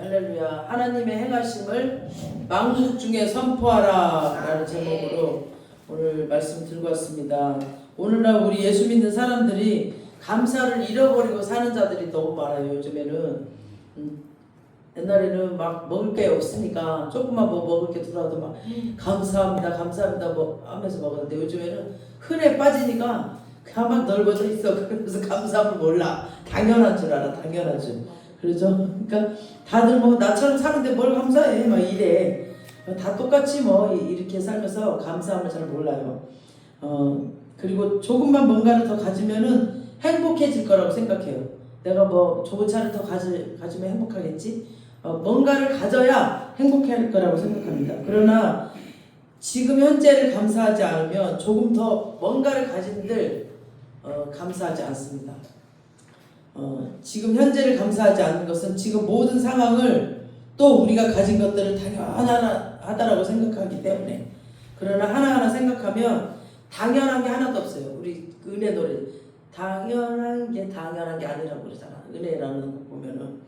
할렐루야. 하나님의 행하심을 만국 중에 선포하라 라는 제목으로 오늘 말씀 들고 왔습니다. 오늘날 우리 예수 믿는 사람들이 감사를 잃어버리고 사는 자들이 너무 많아요. 요즘에는 옛날에는 막 먹을 게 없으니까 조금만 뭐 먹을 게 들어와도 막 감사합니다 감사합니다 뭐 하면서 먹었는데 요즘에는 흔해 빠지니까 그냥 막 넓어져 있어. 그래서 감사함을 몰라. 당연한 줄 알아. 당연한 줄. 그렇죠? 그러니까 다들 뭐 나처럼 사는데 뭘 감사해 막 이래. 다 똑같이 뭐 이렇게 살면서 감사함을 잘 몰라요. 그리고 조금만 뭔가를 더 가지면은 행복해질 거라고 생각해요. 내가 뭐 좋은 차를 더 가지면 행복하겠지? 뭔가를 가져야 행복할 거라고 생각합니다. 그러나 지금 현재를 감사하지 않으면 조금 더 뭔가를 가진들 감사하지 않습니다. 지금 현재를 감사하지 않는 것은 지금 모든 상황을 또 우리가 가진 것들을 당연하다라고 생각하기 때문에. 그러나 하나하나 생각하면 당연한 게 하나도 없어요. 우리 은혜 노래 당연한 게 아니라고 그러잖아. 은혜라는 거 보면은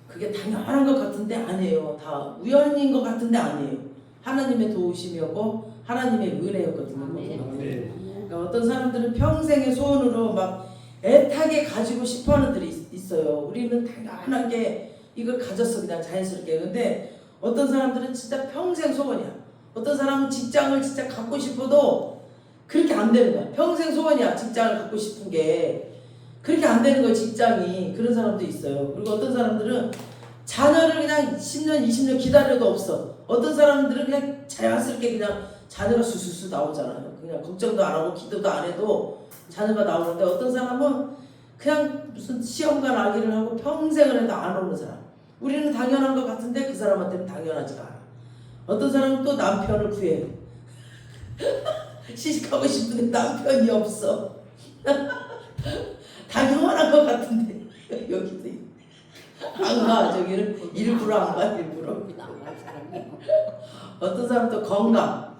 그게 당연한 것 같은데 아니에요. 다 우연인 것 같은데 아니에요. 하나님의 도우심이었고 하나님의 은혜였거든요. 그러니까 어떤 사람들은 평생의 소원으로 막 애타게 가지고 싶어하는 들이 있어요. 우리는 당연하게 이걸 가졌어 그냥 자연스럽게. 근데 어떤 사람들은 진짜 평생 소원이야. 어떤 사람은 직장을 진짜 갖고 싶어도 그렇게 안 되는 거야. 평생 소원이야. 직장을 갖고 싶은 게 그렇게 안 되는 거야. 직장이. 그런 사람도 있어요. 그리고 어떤 사람들은 자녀를 그냥 10년 20년 기다려도 없어. 어떤 사람들은 그냥 자연스럽게 그냥 자녀가 수수수 나오잖아요. 그냥 걱정도 안 하고 기도도 안 해도 자녀가 나오는데 어떤 사람은 그냥 무슨 시험관 아기를 하고 평생을 해도 안 오는 사람. 우리는 당연한 것 같은데 그 사람한테는 당연하지가 않아. 어떤 사람은 또 남편을 구해요. 시집가고 싶은데 남편이 없어. 당연한 것 같은데 여기도 안 가. 저기는 일부러 안 가. 일부러. 어떤 사람은 또 건강.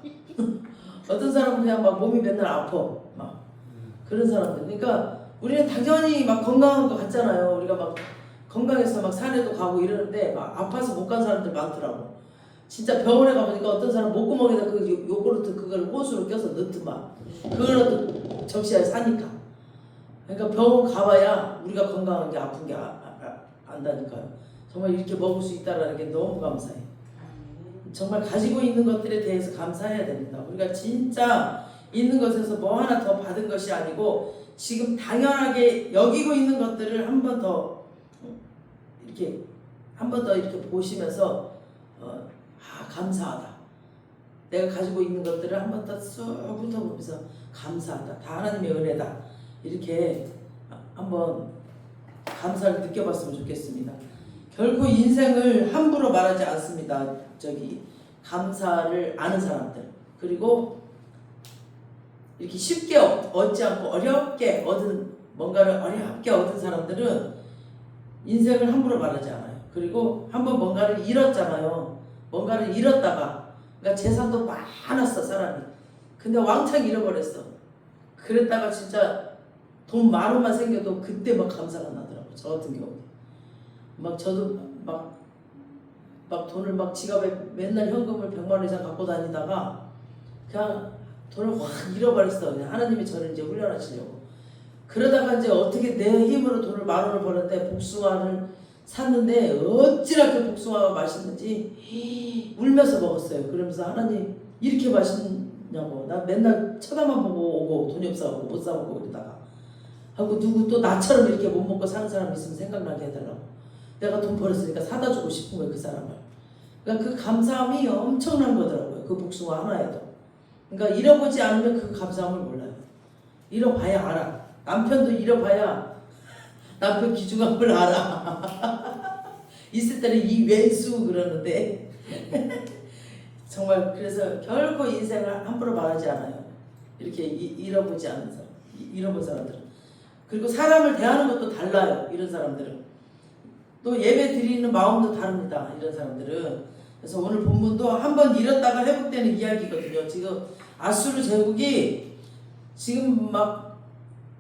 어떤 사람은 그냥 막 몸이 맨날 아파. 막 그런 사람들. 그러니까 우리는 당연히 막 건강한 것 같잖아요. 우리가 막 건강해서 막 산에도 가고 이러는데 막 아파서 못 간 사람들 많더라고. 진짜 병원에 가보니까 어떤 사람 목구멍에다 그 요구르트 그걸 호수로 껴서 넣더만. 그걸로 적시에 사니까. 그러니까 병원 가봐야 우리가 건강한 게 아픈 게 안다니까요. 정말 이렇게 먹을 수 있다는 게 너무 감사해. 정말 가지고 있는 것들에 대해서 감사해야 됩니다. 우리가 진짜 있는 것에서 뭐 하나 더 받은 것이 아니고 지금 당연하게 여기고 있는 것들을 한 번 더 이렇게 보시면서 감사하다. 내가 가지고 있는 것들을 한 번 더 쑥 훑어보면서 감사하다. 다 하나님의 은혜다. 이렇게 한번 감사를 느껴봤으면 좋겠습니다. 결코 인생을 함부로 말하지 않습니다. 감사를 아는 사람들. 그리고 이렇게 쉽게 얻지 않고 어렵게 얻은 뭔가를 어렵게 얻은 사람들은 인생을 함부로 말하지 않아요. 그리고 한번 뭔가를 잃었잖아요. 뭔가를 잃었다가 그러니까 재산도 많았어 사람이. 근데 왕창 잃어버렸어. 그랬다가 진짜 돈 10,000원만 생겨도 그때 막 감사가 나더라고요. 저 같은 경우. 막 저도 막 돈을 막 지갑에 맨날 현금을 100만 원 이상 갖고 다니다가 그냥 돈을 확 잃어버렸어. 그냥 하나님이 저를 이제 훈련하시려고. 그러다가 이제 어떻게 내 힘으로 돈을 10,000원을 버는데 복숭아를 샀는데 어찌나 그 복숭아가 맛있는지 울면서 먹었어요. 그러면서 하나님 이렇게 맛있냐고. 나 맨날 쳐다만 보고 오고 돈이 없어갖고 못 사먹고 그러다가 하고 누구 또 나처럼 이렇게 못 먹고 사는 사람 있으면 생각나게 해달라고. 내가 돈 벌었으니까 사다 주고 싶은 거예요. 그 사람을. 그러니까 그 감사함이 엄청난 거더라고요. 그 복숭아 하나에도. 그러니까 잃어보지 않으면 그 감사함을 몰라요. 잃어봐야 알아. 남편도 잃어봐야 남편 귀중한 걸 알아. 있을 때는 이 왼수 그러는데 정말 그래서 결코 인생을 함부로 말하지 않아요. 이렇게 잃어보지 않은 사람, 잃어본 사람들은. 그리고 사람을 대하는 것도 달라요. 이런 사람들은. 또 예배 드리는 마음도 다릅니다. 이런 사람들은. 그래서 오늘 본문도 한번 잃었다가 회복되는 이야기거든요. 지금 아수르 제국이 지금 막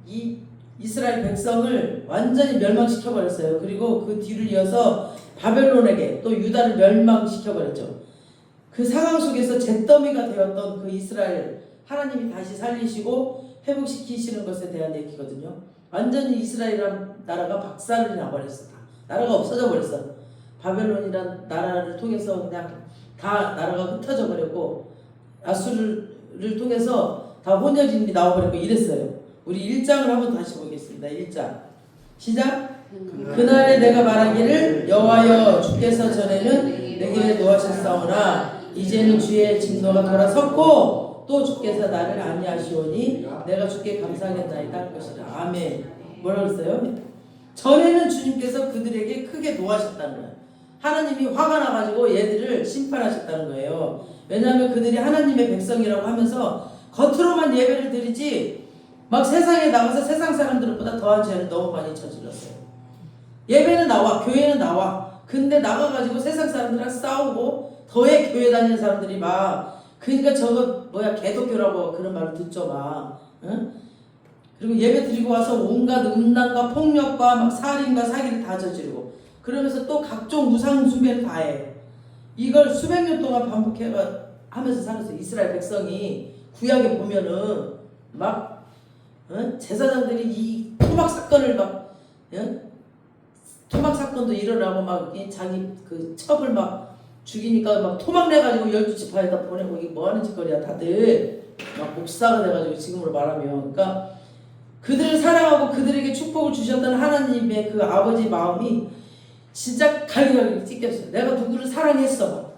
이 이스라엘 백성을 완전히 멸망시켜버렸어요. 그리고 그 뒤를 이어서 바벨론에게 또 유다를 멸망시켜버렸죠. 그 상황 속에서 잿더미가 되었던 그 이스라엘 하나님이 다시 살리시고 회복시키시는 것에 대한 얘기거든요. 완전히 이스라엘이란 나라가 박살이 나버렸어. 나라가 없어져 버렸어. 바벨론이란 나라를 통해서 그냥 다 나라가 흩어져 버렸고 아수르를 통해서 다 혼혈인이 나와버렸고 이랬어요. 우리 1장을 한번 다시 보겠습니다. 1장 시작. 그날에 내가 말하기를 여호와여 주께서 전에는 내게 노하셨사오나 이제는 주의 진노가 돌아섰고 또 주께서 나를 아니하시오니 내가 주께 감사하겠나이다 할 것이라. 아멘. 뭐라고 했어요? 전에는 주님께서 그들에게 크게 노하셨다는 거예요. 하나님이 화가 나가지고 얘들을 심판하셨다는 거예요. 왜냐하면 그들이 하나님의 백성이라고 하면서 겉으로만 예배를 드리지 막 세상에 나가서 세상 사람들보다 더한 죄를 너무 많이 저질렀어요. 예배는 나와, 교회는 나와. 근데 나가가지고 세상 사람들이랑 싸우고 더해 교회 다니는 사람들이 막 그러니까 저거 뭐야 개독교라고 그런 말을 듣죠 막. 응? 그리고 예배 드리고 와서 온갖 음란과 폭력과 막 살인과 사기를 다 저지르고 그러면서 또 각종 우상 숭배를 다 해요. 이걸 수백 년 동안 반복하면서 살았어요. 이스라엘 백성이 구약에 보면은 막 제사장들이 이 토막 사건을 막 토막 사건도 일어나고 막 자기 그 첩을 막 죽이니까 막 토막 내가지고 12지파에다 보내고 이게 뭐하는 짓거리야 다들 막 목사가 돼가지고 지금으로 말하면 그러니까 그들을 사랑하고 그들에게 축복을 주셨던 하나님의 그 아버지 마음이 진짜 갈기갈기 찢겼어요. 내가 누구를 사랑했어.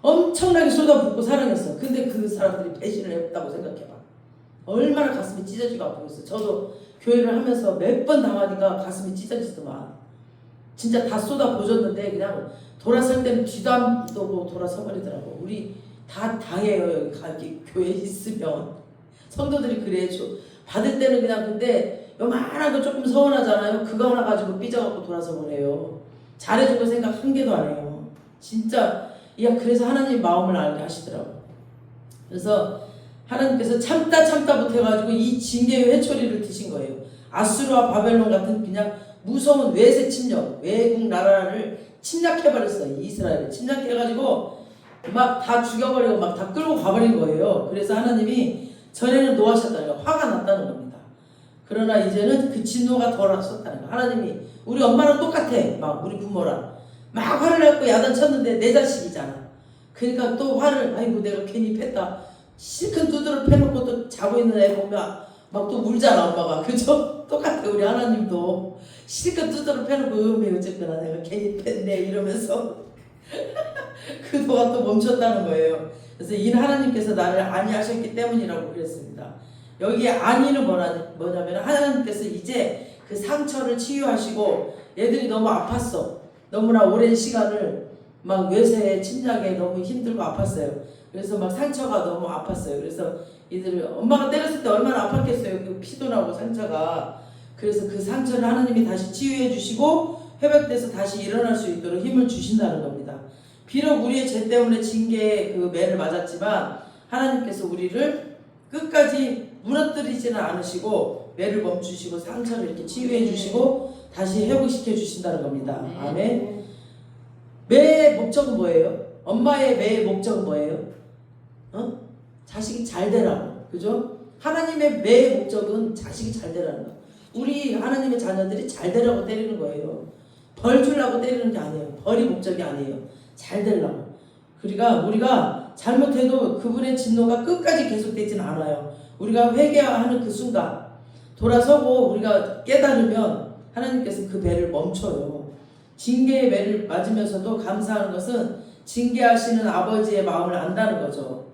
엄청나게 쏟아붓고 사랑했어. 근데 그 사람들이 배신을 했다고 생각해봐. 얼마나 가슴이 찢어지고 아프겠어. 저도 교회를 하면서 몇 번 당하니까 가슴이 찢어지더만. 진짜 다 쏟아부었는데 그냥 돌아설 때는 뒤도 안 보고 돌아서 버리더라고. 우리 다 당해요. 여기 교회에 있으면. 성도들이 그래. 받을 때는 그냥 근데 요만한 거 조금 서운하잖아요. 그거 하나 가지고 삐져갖고 돌아서 버려요. 잘해준 거 생각 한 개도 안 해요. 진짜 그래서 하나님 마음을 알게 하시더라고. 그래서 하나님께서 참다 못해가지고 이 징계의 회초리를 드신 거예요. 아수르와 바벨론 같은 그냥 무서운 외세 침략, 외국 나라를 침략해버렸어요. 이스라엘을 침략해가지고 막 다 죽여버리고 막 다 끌고 가버린 거예요. 그래서 하나님이 전에는 노하셨다는 거, 화가 났다는 겁니다. 그러나 이제는 그 진노가 돌아섰다는 거. 하나님이 우리 엄마랑 똑같아. 막 우리 부모랑 막 화를 내고 야단쳤는데 내 자식이잖아. 그러니까 또 화를 아이고 내가 괜히 팼다. 실컷 두드러 패놓고 또 자고 있는 애 보면 막 또 울잖아 엄마가. 그죠? 똑같아. 우리 하나님도 실컷 두드러 패놓고 어쨌거나 내가 괜히 팼네 이러면서 그 노가 또 멈췄다는 거예요. 그래서 이 하나님께서 나를 안위하셨기 때문이라고 그랬습니다. 여기에 안위는 뭐냐면 하나님께서 이제 그 상처를 치유하시고 얘들이 너무 아팠어. 너무나 오랜 시간을 막 외세의 침략에 너무 힘들고 아팠어요. 그래서 막 상처가 너무 아팠어요. 그래서 이들 엄마가 때렸을 때 얼마나 아팠겠어요. 그 피도 나고 상처가. 그래서 그 상처를 하나님이 다시 치유해 주시고 회복돼서 다시 일어날 수 있도록 힘을 주신다는 겁니다. 비록 우리의 죄 때문에 징계의 그 매를 맞았지만 하나님께서 우리를 끝까지 무너뜨리지는 않으시고 매를 멈추시고 상처를 이렇게 치유해 주시고 다시 회복시켜 주신다는 겁니다. 아멘. 매의 목적은 뭐예요? 엄마의 매의 목적은 뭐예요? 자식이 잘 되라고. 그죠? 하나님의 매의 목적은 자식이 잘 되라는 거. 우리 하나님의 자녀들이 잘 되라고 때리는 거예요. 벌 주려고 때리는 게 아니에요. 벌이 목적이 아니에요. 잘 되려고. 그러니까 우리가 잘못해도 그분의 진노가 끝까지 계속되지는 않아요. 우리가 회개하는 그 순간 돌아서고 우리가 깨달으면 하나님께서 그 배를 멈춰요. 징계의 배를 맞으면서도 감사하는 것은 징계하시는 아버지의 마음을 안다는 거죠.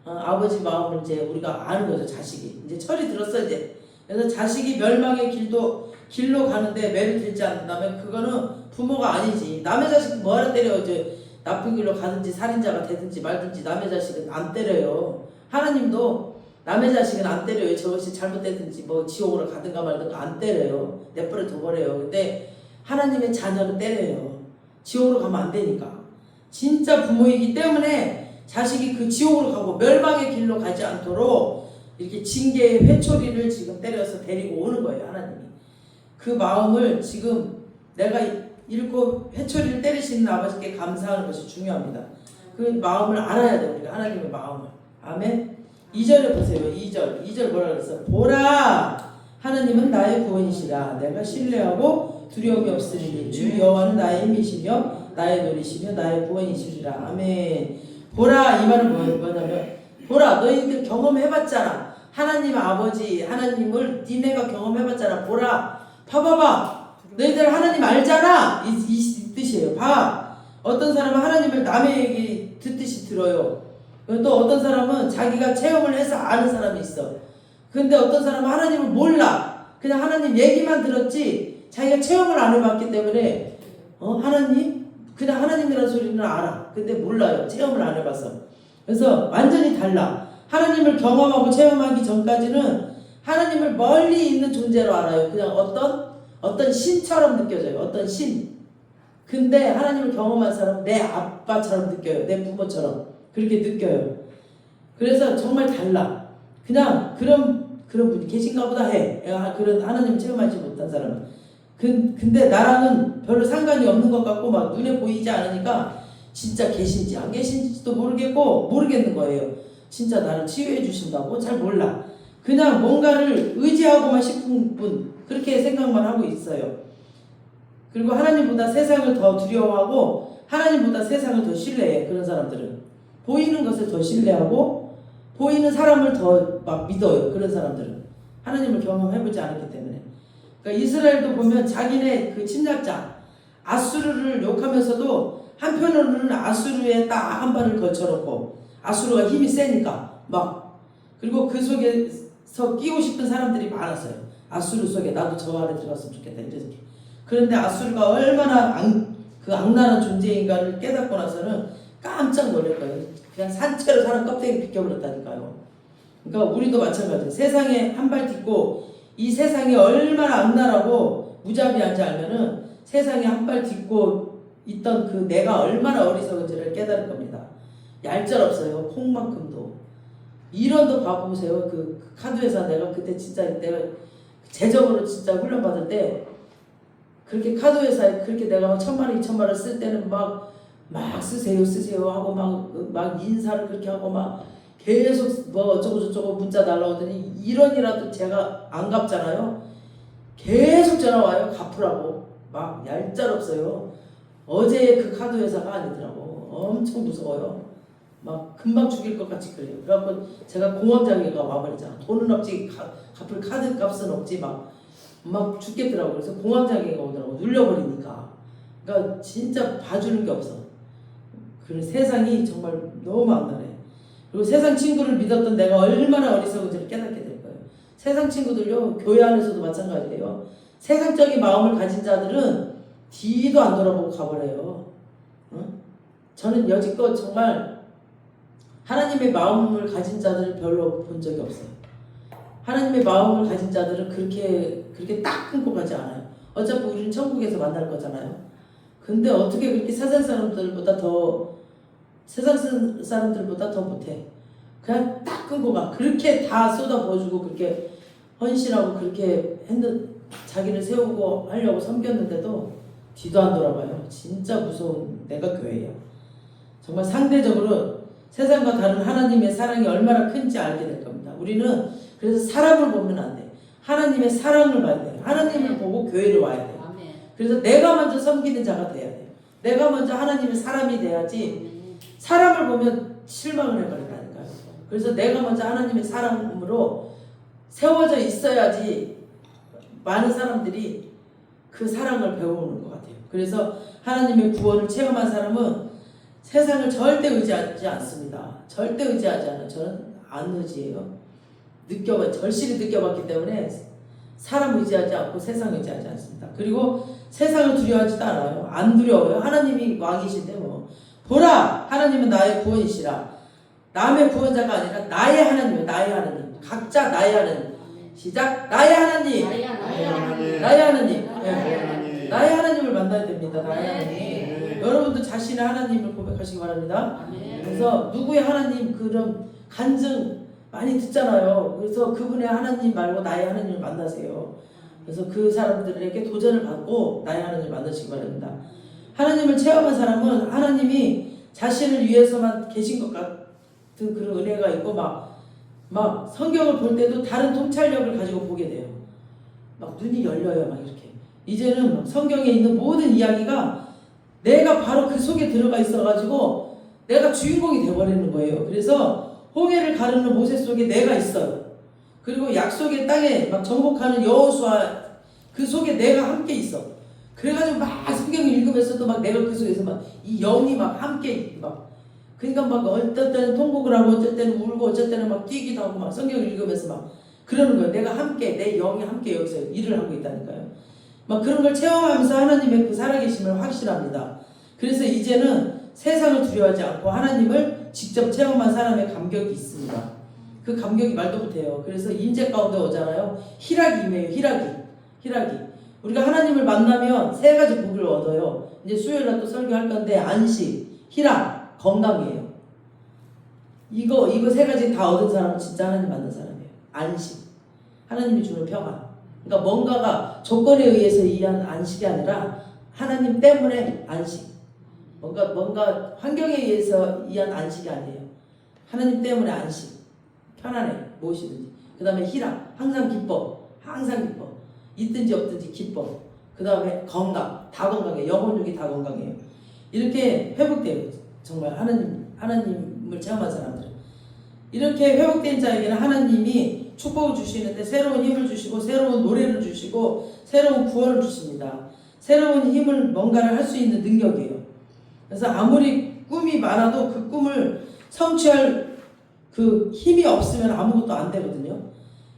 아버지 마음을 이제 우리가 아는 거죠. 자식이 이제 철이 들었어 이제. 그래서 자식이 멸망의 길로 가는데 매를 들지 않는다면 그거는 부모가 아니지. 남의 자식 뭐하러 때려. 이제 나쁜 길로 가든지 살인자가 되든지 말든지 남의 자식은 안 때려요. 하나님도 남의 자식은 안 때려요. 저것이 잘못되든지 뭐 지옥으로 가든가 말든가 안 때려요. 내버려 둬버려요. 근데 하나님의 자녀는 때려요. 지옥으로 가면 안 되니까. 진짜 부모이기 때문에 자식이 그 지옥으로 가고 멸망의 길로 가지 않도록 이렇게 징계의 회초리를 지금 때려서 데리고 오는 거예요. 하나님이. 그 마음을 지금 내가 잃고 회초리를 때리시는 아버지께 감사하는 것이 중요합니다. 그 마음을 알아야 돼요. 우리가 하나님의 마음을. 아멘. 2절에 보세요. 2절 뭐라 그랬어? 보라! 하나님은 나의 구원이시라. 내가 신뢰하고 두려움이 없으리니 주 여호와는 나의 힘이시며 나의 노리시며 나의 구원이시리라. 아멘. 보라! 이 말은 뭐냐면 보라! 너희들 경험해봤잖아. 하나님 아버지 하나님을 니네가 경험해봤잖아. 보라! 봐봐봐! 너희들 하나님 알잖아. 이 뜻이에요. 봐. 어떤 사람은 하나님을 남의 얘기 듣듯이 들어요. 또 어떤 사람은 자기가 체험을 해서 아는 사람이 있어. 근데 어떤 사람은 하나님을 몰라. 그냥 하나님 얘기만 들었지 자기가 체험을 안 해봤기 때문에 하나님? 그냥 하나님이라는 소리는 알아. 근데 몰라요. 체험을 안 해봐서. 그래서 완전히 달라. 하나님을 경험하고 체험하기 전까지는 하나님을 멀리 있는 존재로 알아요. 그냥 어떤 신처럼 느껴져요. 어떤 신. 근데 하나님을 경험한 사람은 내 아빠처럼 느껴요. 내 부모처럼. 그렇게 느껴요. 그래서 정말 달라. 그냥 그런 분이 계신가 보다 해. 그런 하나님 체험하지 못한 사람은. 근데 나랑은 별로 상관이 없는 것 같고 막 눈에 보이지 않으니까 진짜 계신지 안 계신지도 모르겠는 거예요. 진짜 나를 치유해 주신다고? 잘 몰라. 그냥 뭔가를 의지하고만 싶은 분, 그렇게 생각만 하고 있어요. 그리고 하나님보다 세상을 더 두려워하고 하나님보다 세상을 더 신뢰해. 그런 사람들은 보이는 것을 더 신뢰하고 보이는 사람을 더 막 믿어요. 그런 사람들은 하나님을 경험해보지 않았기 때문에. 그러니까 이스라엘도 보면 자기네 그 침략자 아수르를 욕하면서도 한편으로는 아수르에 딱 한 발을 걸쳐놓고 아수르가 힘이 세니까 막 그리고 그 속에서 끼고 싶은 사람들이 많았어요. 아수르 속에 나도 저 안에 들어갔으면 좋겠다 이렇게. 그런데 아수르가 얼마나 악랄한 존재인가를 깨닫고 나서는 깜짝 놀랄 거예요. 그냥 산채로 사람 껍데기 비껴버렸다니까요. 그러니까 우리도 마찬가지예요. 세상에 한 발 딛고 이 세상이 얼마나 악랄하고 무자비한지 알면은 세상에 한 발 딛고 있던 그 내가 얼마나 어리석은지를 깨달을 겁니다. 얄짤없어요. 콩만큼도. 이런도 봐보세요. 그 카드회사 내가 그때 진짜 내가 재정으로 진짜 훈련받을 때 그렇게 카드회사에 그렇게 내가 막 1,000만 원, 2,000만 원 쓸 때는 막 쓰세요 하고 막 인사를 그렇게 하고 막 계속 뭐 어쩌고 문자 날라오더니 1원이라도 제가 안 갚잖아요. 계속 전화 와요. 갚으라고. 막 얄짤없어요. 어제의 그 카드 회사가 아니더라고. 엄청 무서워요. 막 금방 죽일 것 같이 그래요. 그래갖고 제가 공황장애가 와버리잖아. 돈은 없지 갚을 카드 값은 없지 막 죽겠더라고. 그래서 공황장애가 오더라고. 눌려버리니까. 그러니까 진짜 봐주는 게 없어. 그 세상이 정말 너무 악랄해. 그리고 세상 친구를 믿었던 내가 얼마나 어리석은지를 깨닫게 될 거예요. 세상 친구들요, 교회 안에서도 마찬가지예요. 세상적인 마음을 가진 자들은 뒤도 안 돌아보고 가버려요. 응? 저는 여지껏 정말 하나님의 마음을 가진 자들을 별로 본 적이 없어요. 하나님의 마음을 가진 자들은 그렇게 딱 끊고 가지 않아요. 어차피 우리는 천국에서 만날 거잖아요. 근데 어떻게 그렇게 세상 사람들보다 더 못해. 그냥 딱 끊고 가. 그렇게 다 쏟아부어주고 그렇게 헌신하고 그렇게 자기를 세우고 하려고 섬겼는데도 뒤도 안 돌아봐요. 진짜 무서운 내가 교회야. 정말 상대적으로 세상과 다른 하나님의 사랑이 얼마나 큰지 알게 될 겁니다. 우리는 그래서 사람을 보면 안 돼. 하나님의 사랑을 봐야 돼요. 하나님을 보고 교회를 와야 돼요. 그래서 내가 먼저 섬기는 자가 돼야 돼요. 내가 먼저 하나님의 사람이 돼야지 사람을 보면 실망을 해버린다니까요. 그래서 내가 먼저 하나님의 사람으로 세워져 있어야지 많은 사람들이 그 사랑을 배우는 것 같아요. 그래서 하나님의 구원을 체험한 사람은 세상을 절대 의지하지 않습니다. 절대 의지하지 않아요. 저는 안 의지해요. 절실히 느껴봤기 때문에 사람 의지하지 않고 세상 의지하지 않습니다. 그리고 세상을 두려워하지도 않아요. 안 두려워요. 하나님이 왕이신데 뭐. 보라! 하나님은 나의 구원이시라. 남의 구원자가 아니라 나의 하나님이에요. 나의 하나님. 각자 나의 하나님. 시작! 나의 하나님! 나의 하나님! 나의 하나님을 만나야 됩니다. 나의 하나님. 여러분도 자신의 하나님을 고백하시기 바랍니다. 그래서 누구의 하나님 그런 간증 많이 듣잖아요. 그래서 그분의 하나님 말고 나의 하나님을 만나세요. 그래서 그 사람들에게 도전을 받고 나의 하나님을 만나시기 바랍니다. 하나님을 체험한 사람은 하나님이 자신을 위해서만 계신 것 같은 그런 은혜가 있고 막 성경을 볼 때도 다른 통찰력을 가지고 보게 돼요. 막 눈이 열려요. 막 이렇게. 이제는 막 성경에 있는 모든 이야기가 내가 바로 그 속에 들어가 있어가지고 내가 주인공이 돼버리는 거예요. 그래서 홍해를 가르는 모세 속에 내가 있어요. 그리고 약속의 땅에 막 정복하는 여호수아 그 속에 내가 함께 있어. 그래가지고 막 성경을 읽으면서도 막 내가 그 속에서 막 이 영이 막 함께 막 그러니까 막 어떨 때는 통곡을 하고 어쩔 때는 울고 어쩔 때는 막 뛰기도 하고 막 성경을 읽으면서 막 그러는 거예요. 내가 함께 내 영이 함께 여기서 일을 하고 있다니까요. 막 그런 걸 체험하면서 하나님의 그 살아계심을 확신합니다. 그래서 이제는 세상을 두려워하지 않고 하나님을 직접 체험한 사람의 감격이 있습니다. 그 감격이 말도 못해요. 그래서 임재 가운데 오잖아요. 희락이 임해요. 희락이. 우리가 하나님을 만나면 세 가지 복을 얻어요. 이제 수요일날 또 설교할 건데 안식, 희락, 건강이에요. 이거 세 가지 다 얻은 사람은 진짜 하나님 만난 사람이에요. 안식, 하나님이 주는 평안. 그러니까 뭔가가 조건에 의해서 이한 안식이 아니라 하나님 때문에 안식. 뭔가 환경에 의해서 이한 안식이 아니에요. 하나님 때문에 안식. 편안해. 무엇이든지. 그 다음에 희락. 항상 기뻐. 있든지 없든지 기뻐. 그 다음에 건강. 다 건강해. 영혼육이 다 건강해요. 이렇게 회복돼요. 정말 하나님을 체험한 사람들은. 이렇게 회복된 자에게는 하나님이 축복을 주시는데 새로운 힘을 주시고 새로운 노래를 주시고 새로운 구원을 주십니다. 새로운 힘을 뭔가를 할 수 있는 능력이에요. 그래서 아무리 꿈이 많아도 그 꿈을 성취할 그 힘이 없으면 아무것도 안 되거든요.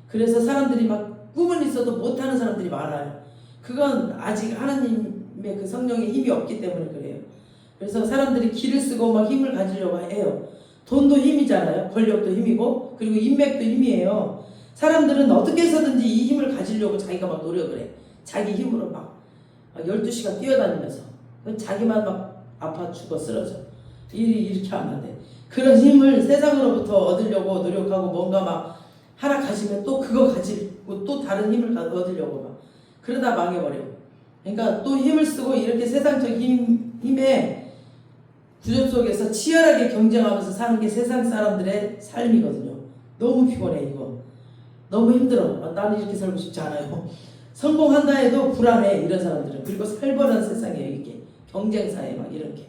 그래서 사람들이 막 꿈은 있어도 못하는 사람들이 많아요. 그건 아직 하나님의 그 성령의 힘이 없기 때문에 그래요. 그래서 사람들이 기를 쓰고 막 힘을 가지려고 해요. 돈도 힘이잖아요. 권력도 힘이고 그리고 인맥도 힘이에요. 사람들은 어떻게 해서든지 이 힘을 가지려고 자기가 막 노력을 해. 자기 힘으로 막 12시간 뛰어다니면서 자기만 막 아파 죽어 쓰러져. 이렇게 하면 돼. 그런 힘을 세상으로부터 얻으려고 노력하고 뭔가 막 하나 가지면 또 그거 가지고 또 다른 힘을 얻으려고 막 그러다 망해버려. 그러니까 또 힘을 쓰고 이렇게 세상적인 힘의 구조 속에서 치열하게 경쟁하면서 사는 게 세상 사람들의 삶이거든요. 너무 피곤해 이거. 너무 힘들어. 나는 이렇게 살고 싶지 않아요. 성공한다 해도 불안해 이런 사람들은. 그리고 살벌한 세상이에요 이게. 경쟁사에 막 이렇게.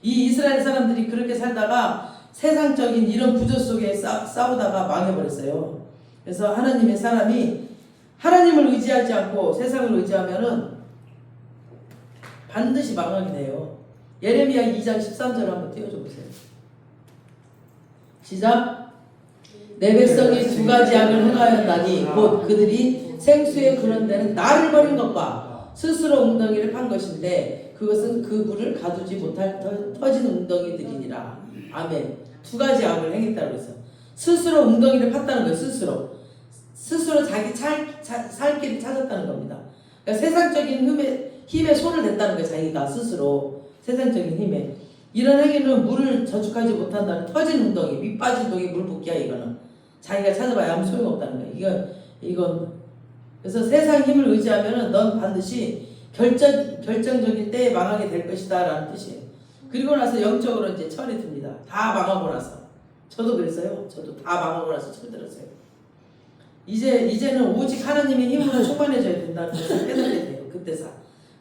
이 이스라엘 사람들이 그렇게 살다가 세상적인 이런 구조 속에 싸우다가 망해버렸어요. 그래서 하나님의 사람이 하나님을 의지하지 않고 세상을 의지하면은 반드시 망하게 돼요. 예레미야 2장 13절 한번 띄워줘 보세요. 시작. 내 백성이 두 가지 악을 행하였나니 곧 그들이 생수에 그런 데는 나를 버린 것과 스스로 웅덩이를 판 것인데 그것은 그 물을 가두지 못할 터진 웅덩이들이니라. 아멘. 두 가지 악을 행했다고 해서 스스로 웅덩이를 팠다는 거예요. 스스로 자기 살 길을 찾았다는 겁니다. 그러니까 세상적인 힘에 손을 댔다는 거예요. 자기가 스스로 세상적인 힘에. 이런 행위는 물을 저축하지 못한다는 터진 웅덩이, 밑 빠진 동이 물 붓기야. 이거는 자기가 찾아봐야 아무 소용없다는 거예요. 이건 그래서 세상 힘을 의지하면은 넌 반드시 결정적인 때에 망하게 될 것이다 라는 뜻이에요. 그리고 나서 영적으로 이제 철이 듭니다. 다 망하고 나서. 저도 그랬어요. 저도 다 망하고 나서 철 들었어요. 이제는 오직 하나님의 힘으로 충만해져야 된다는 것을 깨닫게 돼요. 그때서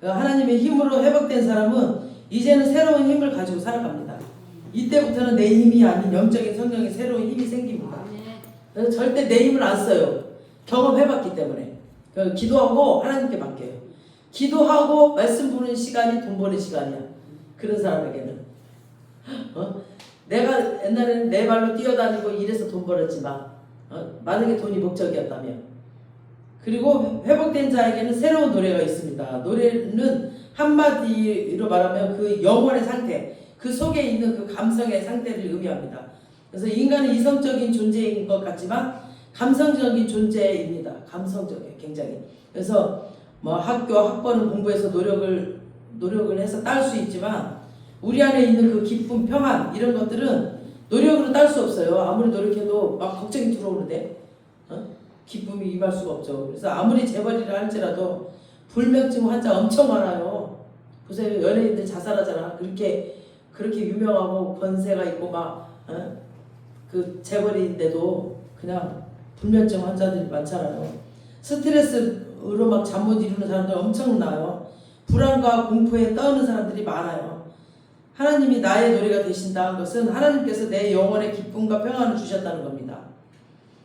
하나님의 힘으로 회복된 사람은 이제는 새로운 힘을 가지고 살아갑니다. 이때부터는 내 힘이 아닌 영적인 성령의 새로운 힘이 생깁니다. 그래서 절대 내 힘을 안 써요. 경험해봤기 때문에. 기도하고 하나님께 맡겨요. 기도하고 말씀 보는 시간이 돈 버는 시간이야. 그런 사람에게는. 내가 옛날에는 내 발로 뛰어다니고 일해서 돈 벌었지만 만약에 돈이 목적이었다면. 그리고 회복된 자에게는 새로운 노래가 있습니다. 노래는 한마디로 말하면 그 영혼의 상태, 그 속에 있는 그 감성의 상태를 의미합니다. 그래서 인간은 이성적인 존재인 것 같지만 감성적인 존재입니다. 감성적이에요, 굉장히. 그래서 뭐 학번을 공부해서 노력을 해서 딸 수 있지만 우리 안에 있는 그 기쁨, 평안 이런 것들은 노력으로 딸 수 없어요. 아무리 노력해도 막 걱정이 들어오는데 기쁨이 임할 수가 없죠. 그래서 아무리 재벌이라 할지라도 불면증 환자 엄청 많아요. 보세요. 연예인들 자살하잖아. 그렇게 유명하고 권세가 있고 막 그 재벌인데도 그냥 불면증 환자들이 많잖아요. 스트레스로 막 잠 못 이루는 사람들 엄청나요. 불안과 공포에 떠는 사람들이 많아요. 하나님이 나의 노래가 되신다는 것은 하나님께서 내 영혼의 기쁨과 평안을 주셨다는 겁니다.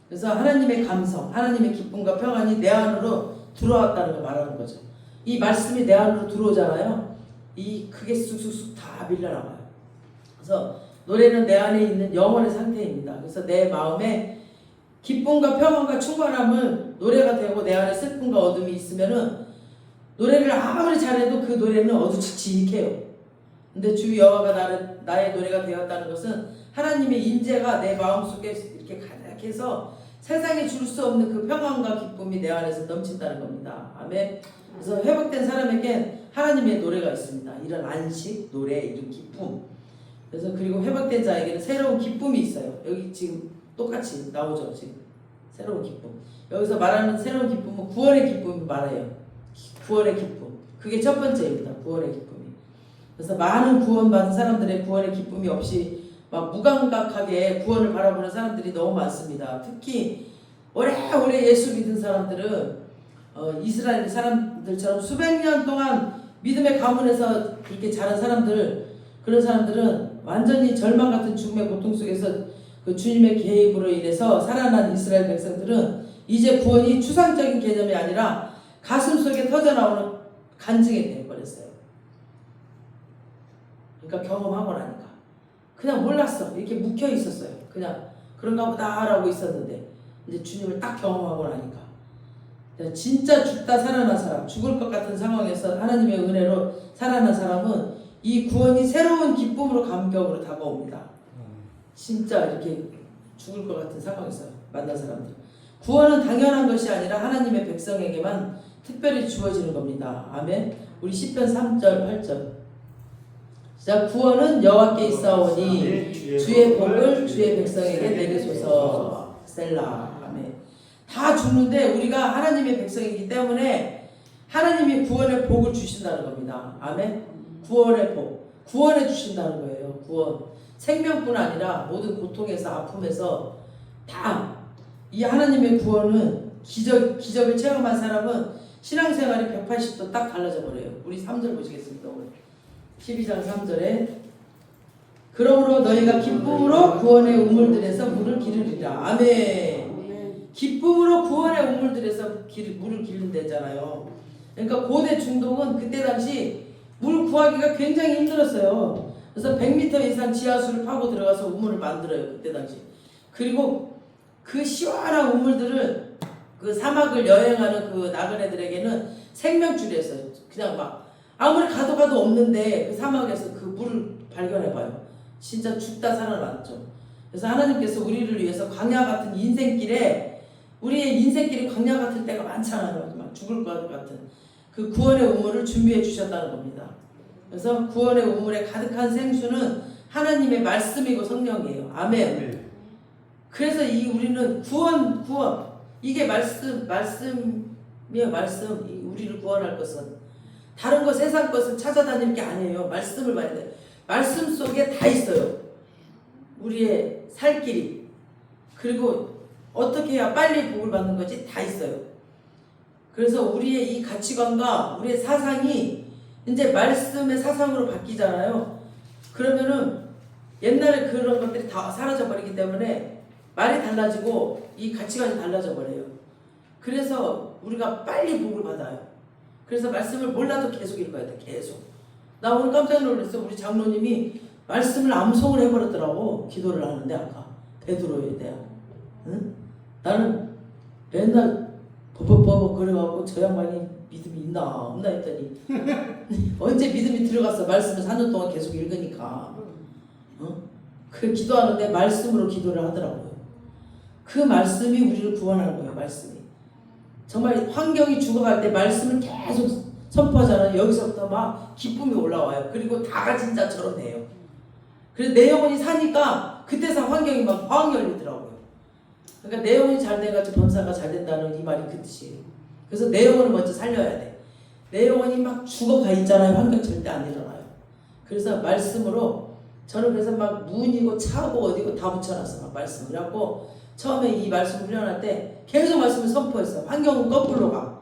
그래서 하나님의 감성, 하나님의 기쁨과 평안이 내 안으로 들어왔다는 걸 말하는 거죠. 이 말씀이 내 안으로 들어오잖아요. 이 크게 쑥쑥쑥 다 밀려나가요. 그래서 노래는 내 안에 있는 영혼의 상태입니다. 그래서 내 마음에 기쁨과 평안과 충만함을 노래가 되고 내 안에 슬픔과 어둠이 있으면은 노래를 아무리 잘해도 그 노래는 어두직직해요. 근데 주 여호와가 나의 노래가 되었다는 것은 하나님의 임재가 내 마음속에 이렇게 가득해서 세상에 줄 수 없는 그 평안과 기쁨이 내 안에서 넘친다는 겁니다. 아멘. 그래서 회복된 사람에겐 하나님의 노래가 있습니다. 이런 안식, 노래, 이런 기쁨. 그래서 그리고 회복된 자에게는 새로운 기쁨이 있어요. 여기 지금 똑같이 나오죠. 지금 새로운 기쁨. 여기서 말하는 새로운 기쁨은 구원의 기쁨을 말해요. 구원의 기쁨. 그게 첫 번째입니다. 구원의 기쁨이. 그래서 많은 구원받은 사람들의 구원의 기쁨이 없이 막 무감각하게 구원을 바라보는 사람들이 너무 많습니다. 특히 오래오래 예수 믿은 사람들은 이스라엘 사람들처럼 수백 년 동안 믿음의 가문에서 그렇게 자란 사람들, 그런 사람들은 완전히 절망 같은 죽음의 고통 속에서 그 주님의 개입으로 인해서 살아난 이스라엘 백성들은 이제 구원이 추상적인 개념이 아니라 가슴 속에 터져나오는 간증이 되어버렸어요. 그러니까 경험하고 나니까 그냥 몰랐어. 이렇게 묵혀 있었어요. 그냥 그런가 보다라고 있었는데 이제 주님을 딱 경험하고 나니까 진짜 죽다 살아난 사람, 죽을 것 같은 상황에서 하나님의 은혜로 살아난 사람은 이 구원이 새로운 기쁨으로 감격으로 다가옵니다. 진짜 이렇게 죽을 것 같은 상황에서 만난 사람들. 구원은 당연한 것이 아니라 하나님의 백성에게만 특별히 주어지는 겁니다. 아멘. 우리 시편 3절 8절. 자, 구원은 여호와께 있사오니 주의 복을 주의 백성에게 내리소서. 셀라. 아멘. 다 죽는데 우리가 하나님의 백성이기 때문에 하나님이 구원의 복을 주신다는 겁니다. 아멘. 구원의 복. 구원해 주신다는 거예요. 구원. 생명뿐 아니라 모든 고통에서 아픔에서 다 이 하나님의 구원은 기적을 체험한 사람은 신앙생활이 180도 딱 달라져 버려요. 우리 3절 보시겠습니다. 오늘 12장 3절에 그러므로 너희가 기쁨으로 구원의 우물들에서 물을 기르리라. 아멘. 기쁨으로 구원의 우물들에서 물을 기른다잖아요. 그러니까 고대 중동은 그때 당시 물 구하기가 굉장히 힘들었어요. 그래서 100m 이상 지하수를 파고 들어가서 우물을 만들어요. 그때 당시. 그리고 그 시원한 우물들을 그 사막을 여행하는 그 나그네들에게는 생명줄이었어요. 그냥 막 아무리 가도 없는데 그 사막에서 그 물을 발견해봐요. 진짜 죽다 살아났죠. 그래서 하나님께서 우리를 위해서 광야 같은 인생길에 우리의 인생길이 광야 같을 때가 많잖아요. 막 죽을 것 같은 그 구원의 우물을 준비해 주셨다는 겁니다. 그래서 구원의 우물에 가득한 생수는 하나님의 말씀이고 성령이에요. 아멘. 그래서 우리는 구원 이게 말씀이에요. 말씀. 우리를 구원할 것은 다른 거 세상 것을 찾아다니는 게 아니에요. 말씀을 봐야 돼. 말씀 속에 다 있어요. 우리의 살 길이 그리고 어떻게 해야 빨리 복을 받는 거지 다 있어요. 그래서 우리의 이 가치관과 우리의 사상이 이제 말씀의 사상으로 바뀌잖아요. 그러면은 옛날에 그런 것들이 다 사라져 버리기 때문에 말이 달라지고 이 가치관이 달라져 버려요. 그래서 우리가 빨리 복을 받아요. 그래서 말씀을 몰라도 계속 읽어야 돼. 계속. 나 오늘 깜짝 놀랐어. 우리 장로님이 말씀을 암송을 해버렸더라고. 기도를 하는데 아까 베드로에 대한. 응? 나는 맨날 버벅버벅 그래갖고 저 양반이 믿음이 있나 없나 했더니 언제 믿음이 들어갔어. 말씀을 4년 동안 계속 읽으니까. 그 기도하는데 말씀으로 기도를 하더라고요. 그 말씀이 우리를 구원하는 거예요. 말씀이. 정말 환경이 죽어갈 때 말씀을 계속 선포하잖아요. 여기서부터 막 기쁨이 올라와요. 그리고 다 가진 자처럼 돼요. 그래서 내 영혼이 사니까 그때서 환경이 막 확 열리더라고요. 그러니까 내 영혼이 잘 돼가지고 범사가 잘 된다는 이 말이 그 뜻이에요. 그래서 내 영혼을 먼저 살려야 돼. 내 영혼이 막 죽어가 있잖아요. 환경 절대 안 일어나요. 그래서 말씀으로 저는 그래서 막 문이고 차고 어디고 다 붙여놨어. 막 말씀. 그래갖고 처음에 이 말씀 훈련할 때 계속 말씀을 선포했어. 환경은 거꾸로 가.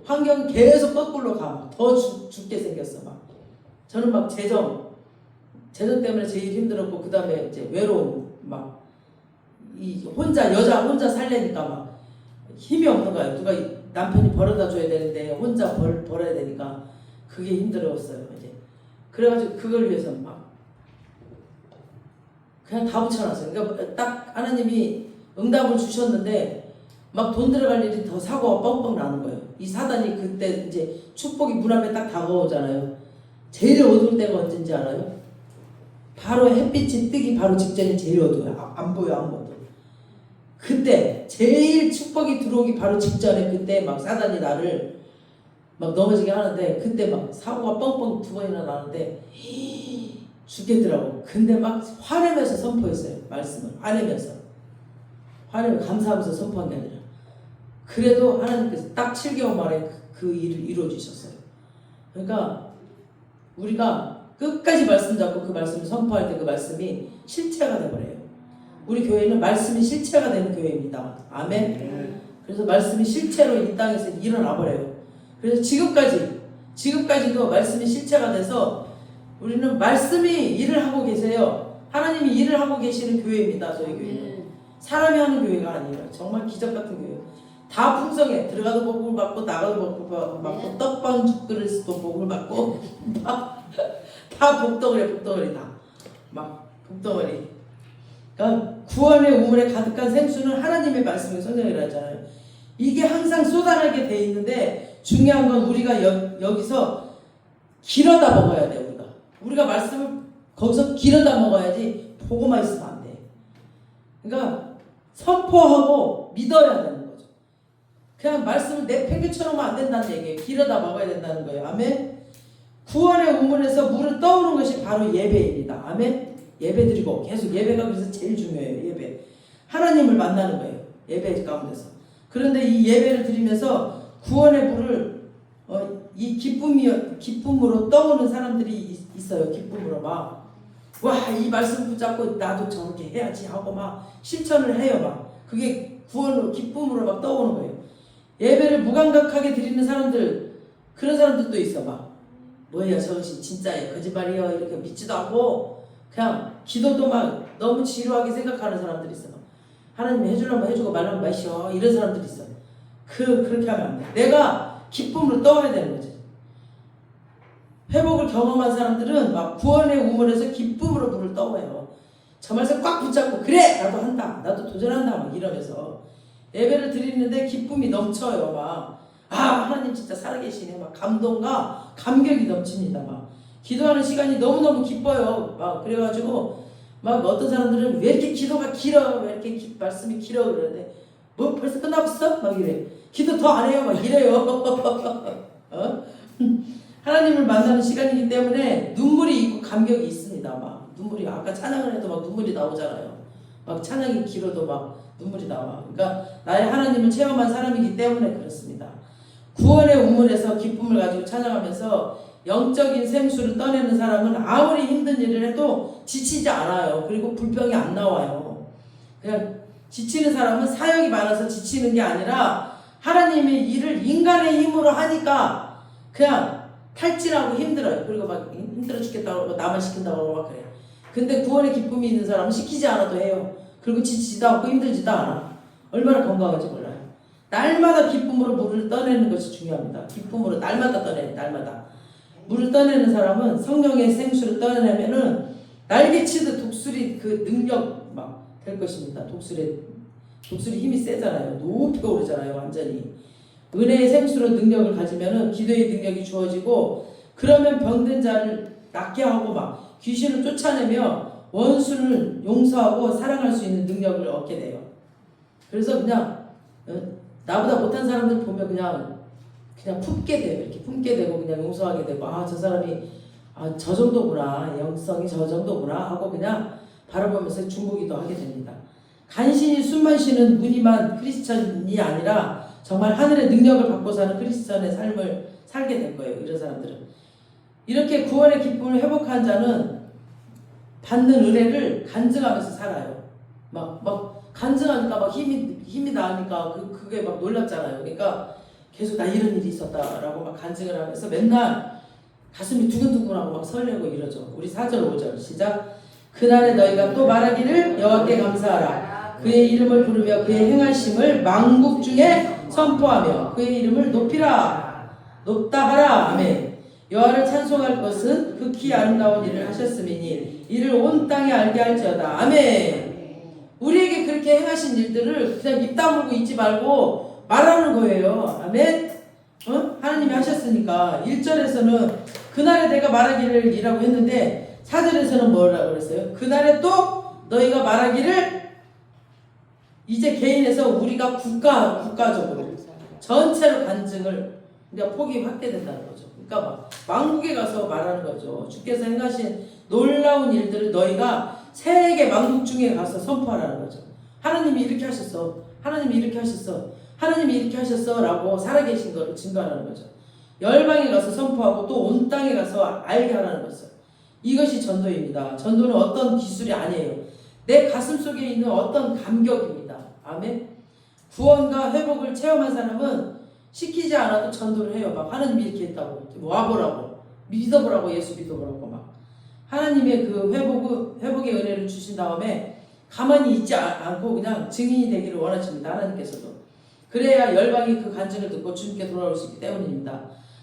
환경은 계속 거꾸로 가. 더 죽게 생겼어. 막 저는 막 재정 때문에 제일 힘들었고 그 다음에 이제 외로움 막 이 여자 혼자 살려니까 막 힘이 없는 거야. 누가 남편이 벌어다 줘야 되는데 혼자 벌어야 되니까 그게 힘들었어요. 이제 그래가지고 그걸 위해서 막 그냥 다 붙여놨어요. 그러니까 딱 하나님이 응답을 주셨는데 막 돈 들어갈 일이 더 사고가 뻥뻥 나는 거예요. 이 사단이 그때 이제 축복이 문 앞에 딱 다가오잖아요. 제일 어두울 때가 언제인지 알아요? 바로 햇빛이 뜨기 바로 직전이 제일 어두워요. 안 보여 아무것도. 그때 제일 축복이 들어오기 바로 직전에 그때 막 사단이 나를 막 넘어지게 하는데 그때 막 사고가 뻥뻥 2번이나 나는데 죽겠더라고. 근데 막 화내면서 선포했어요. 말씀을 화내면서 감사하면서 선포한 게 아니라 그래도 하나님께서 딱 7개월 만에 그 일을 이루어주셨어요. 그러니까 우리가 끝까지 말씀 잡고 그 말씀을 선포할 때 그 말씀이 실체가 되버려요. 우리 교회는 말씀이 실체가 되는 교회입니다. 아멘. 그래서 말씀이 실체로 이 땅에서 일어나 버려요. 그래서 지금까지도 말씀이 실체가 돼서 우리는 말씀이 일을 하고 계세요. 하나님이 일을 하고 계시는 교회입니다. 저희 교회는 사람이 하는 교회가 아니에요. 정말 기적 같은 교회예요. 다 풍성해. 들어가도 복을 받고 나가도 복을 받고 떡방 죽그릇도 복을 받고 다 복덩어리 다 막 복덩어리. 그러니까 구원의 우물에 가득한 생수는 하나님의 말씀을 성경이라 하잖아요. 이게 항상 쏟아나게 돼 있는데 중요한 건 우리가 여기서 길어다 먹어야 돼. 우리가 말씀을 거기서 길어다 먹어야지 보고만 있으면 안 돼. 그러니까 선포하고 믿어야 되는 거죠. 그냥 말씀을 내팽개쳐놓으면 안 된다는 얘기예요. 길어다 먹어야 된다는 거예요. 아멘. 구원의 우물에서 물을 떠오르는 것이 바로 예배입니다. 아멘. 예배 드리고 계속 예배가 그래서 제일 중요해요. 예배. 하나님을 만나는 거예요. 예배 가운데서. 그런데 이 예배를 드리면서 구원의 물을 이 기쁨으로 떠오는 사람들이 있어요. 기쁨으로 막 와, 이 말씀 붙잡고 나도 저렇게 해야지 하고 막 실천을 해요. 막 그게 구원으로 기쁨으로 막 떠오는 거예요. 예배를 무감각하게 드리는 사람들, 그런 사람들도 있어. 막 뭐야 저것이 진짜예요 거짓말이에요 이렇게 믿지도 않고 그냥 기도도 막 너무 지루하게 생각하는 사람들이 있어. 하나님이 해주려면 해주고 말라면 마셔 이런 사람들이 있어. 그렇게 하면 안 돼. 내가 기쁨으로 떠와야 되는 거지. 회복을 경험한 사람들은 막 구원의 우물에서 기쁨으로 물을 떠와요. 저 말씀 꽉 붙잡고 그래 나도 한다 나도 도전한다 막 이러면서 예배를 드리는데 기쁨이 넘쳐요. 막 하나님 진짜 살아계시네 막 감동과 감격이 넘칩니다. 막 기도하는 시간이 너무너무 기뻐요. 막 그래가지고 막 어떤 사람들은 왜 이렇게 기도가 길어 왜 이렇게 말씀이 길어 그러는데 뭐 벌써 끝났어? 막 이래. 기도 더 안 해요 막 이래요. 하나님을 만나는 시간이기 때문에 눈물이 있고 감격이 있습니다. 막 눈물이 아까 찬양을 해도 막 눈물이 나오잖아요. 막 찬양이 길어도 막 눈물이 나와. 그러니까 나의 하나님을 체험한 사람이기 때문에 그렇습니다. 구원의 우물에서 기쁨을 가지고 찬양하면서 영적인 생수를 떠내는 사람은 아무리 힘든 일을 해도 지치지 않아요. 그리고 불평이 안 나와요. 그냥 지치는 사람은 사역이 많아서 지치는 게 아니라 하나님의 일을 인간의 힘으로 하니까 그냥 탈진하고 힘들어요. 그리고 막 힘들어 죽겠다고 그러고 나만 시킨다고 그러고 막 그래요. 근데 구원의 기쁨이 있는 사람은 시키지 않아도 해요. 그리고 지치지도 않고 힘들지도 않아. 얼마나 건강한지 몰라요. 날마다 기쁨으로 물을 떠내는 것이 중요합니다. 기쁨으로 날마다 떠내요. 날마다. 물을 떠내는 사람은 성령의 생수를 떠내면은 날개치듯 독수리 그 능력 막 될 것입니다. 독수리 힘이 세잖아요. 높이 오르잖아요. 완전히. 은혜의 생수로 능력을 가지면은 기도의 능력이 주어지고 그러면 병든 자를 낫게 하고 막 귀신을 쫓아내며 원수를 용서하고 사랑할 수 있는 능력을 얻게 돼요. 그래서 그냥 나보다 못한 사람들 보면 그냥 품게 돼요. 이렇게 품게 되고 그냥 용서하게 되고 저 사람이 저 정도구나 영성이 저 정도구나 하고 그냥 바라보면서 중보기도 하게 됩니다. 간신히 숨만 쉬는 무늬만 크리스천이 아니라 정말 하늘의 능력을 받고 사는 크리스천의 삶을 살게 될 거예요. 이런 사람들은. 이렇게 구원의 기쁨을 회복한 자는 받는 은혜를 간증하면서 살아요. 막 간증하니까 막 힘이 나니까 그게 막 놀랍잖아요. 그러니까 계속 나 이런 일이 있었다라고 막 간증을 하면서 맨날 가슴이 두근두근하고 막 설레고 이러죠. 우리 4절 5절 시작. 그날에 너희가 또 말하기를 여호와께 감사하라. 그의 이름을 부르며 그의 행하심을 만국 중에 선포하며 그의 이름을 높이라. 높다 하라. 아멘. 여호와를 찬송할 것은 극히 아름다운 일을 하셨음이니 이를 온 땅에 알게 할지어다. 아멘. 우리에게 그렇게 행하신 일들을 그냥 입 다물고 있지 말고 말하는 거예요. 아멘. 하나님이 하셨으니까. 1절에서는 그날에 내가 말하기를 이라고 했는데 4절에서는 뭐라고 그랬어요? 그날에 또 너희가 말하기를. 이제 개인에서 우리가 국가적으로 전체로 간증을 그러니까 폭이 확대된다는 거죠. 그러니까 막 왕국에 가서 말하는 거죠. 주께서 행하신 놀라운 일들을 너희가 세계 만국 중에 가서 선포하라는 거죠. 하나님이 이렇게 하셨어. 하나님이 이렇게 하셨어. 하나님이 이렇게 하셨어 라고 살아계신 것을 증거하라는 거죠. 열방에 가서 선포하고 또 온 땅에 가서 알게 하라는 거죠. 이것이 전도입니다. 전도는 어떤 기술이 아니에요. 내 가슴 속에 있는 어떤 감격입니다. 아멘. 구원과 회복을 체험한 사람은 시키지 않아도 전도를 해요. 막 하나님이 이렇게 했다고 와보라고 믿어보라고 예수 믿어보라고 막 하나님의 그 회복의 은혜를 주신 다음에 가만히 있지 않고 그냥 증인이 되기를 원하십니다. 하나님께서도. 그래야 열방이 그 간증을 듣고 주님께 돌아올 수 있기 때문입니다.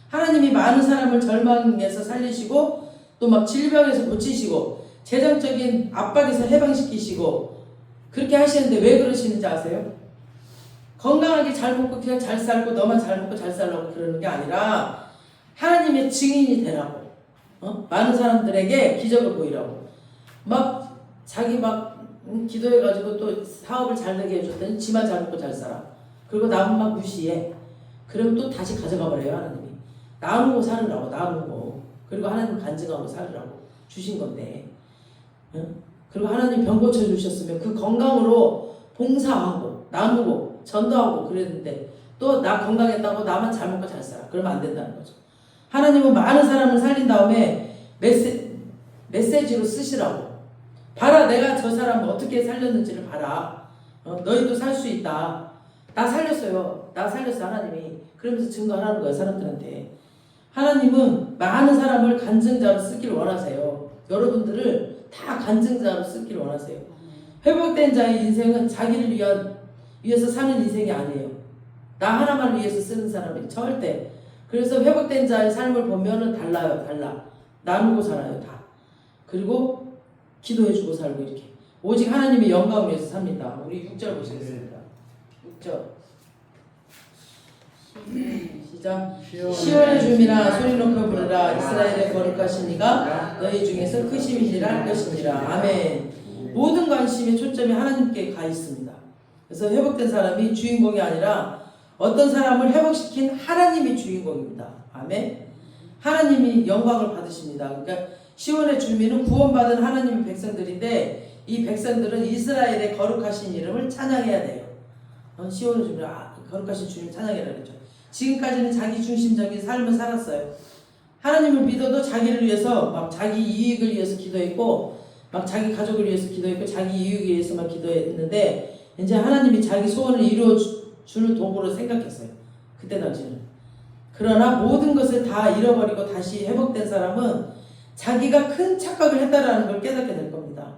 하나님이 많은 사람을 절망에서 살리시고 또 막 질병에서 고치시고 재정적인 압박에서 해방시키시고 그렇게 하시는데 왜 그러시는지 아세요? 건강하게 잘 먹고 그냥 잘 살고 너만 잘 먹고 잘 살라고 그러는 게 아니라 하나님의 증인이 되라고. 많은 사람들에게 기적을 보이라고. 막 자기 막 기도해가지고 또 사업을 잘 되게 해줬더니 지만 잘 먹고 잘 살아. 그리고 남은 막 무시해. 그럼 또 다시 가져가 버려요. 하나님이. 나누고 살으라고. 나누고. 그리고 하나님 간증하고 살으라고 주신 건데. 그리고 하나님 병 고쳐주셨으면 그 건강으로 봉사하고 나누고 전도하고 그랬는데 또 나 건강했다고 나만 잘 먹고 잘 살아. 그러면 안 된다는 거죠. 하나님은 많은 사람을 살린 다음에 메시지로 쓰시라고. 봐라, 내가 저 사람 어떻게 살렸는지를 봐라. 너희도 살 수 있다. 나 살렸어요. 나 살렸어 하나님이. 그러면서 증거하라는 거예요. 사람들한테. 하나님은 많은 사람을 간증자로 쓰기를 원하세요. 여러분들을 다 간증자로 쓰기를 원하세요. 회복된 자의 인생은 자기를 위해서 사는 인생이 아니에요. 나 하나만 위해서 쓰는 사람이 절대. 그래서 회복된 자의 삶을 보면은 달라요. 달라. 나누고 살아요. 다. 그리고 기도해주고 살고 이렇게. 오직 하나님의 영광을 위해서 삽니다. 우리 6절 보시겠습니다. 6절. 시작. 시온의 주민아 소리 높여 부르라. 이스라엘의 거룩하신 이가 너희 중에서 크심이니라 할 것이니라. 아멘. 모든 관심의 초점이 하나님께 가 있습니다. 그래서 회복된 사람이 주인공이 아니라 어떤 사람을 회복시킨 하나님이 주인공입니다. 아멘. 하나님이 영광을 받으십니다. 그러니까 시온의 주민은 구원받은 하나님의 백성들인데 이 백성들은 이스라엘의 거룩하신 이름을 찬양해야 돼요. 시온의 주민, 거룩하신 주님 찬양해라 그랬죠. 지금까지는 자기 중심적인 삶을 살았어요. 하나님을 믿어도 자기를 위해서 막 자기 이익을 위해서 기도했고 막 자기 가족을 위해서 기도했고 자기 이익을 위해서만 기도했는데 이제 하나님이 자기 소원을 이루어주는 도구로 생각했어요. 그때 당시는. 그러나 모든 것을 다 잃어버리고 다시 회복된 사람은 자기가 큰 착각을 했다라는 걸 깨닫게 될 겁니다.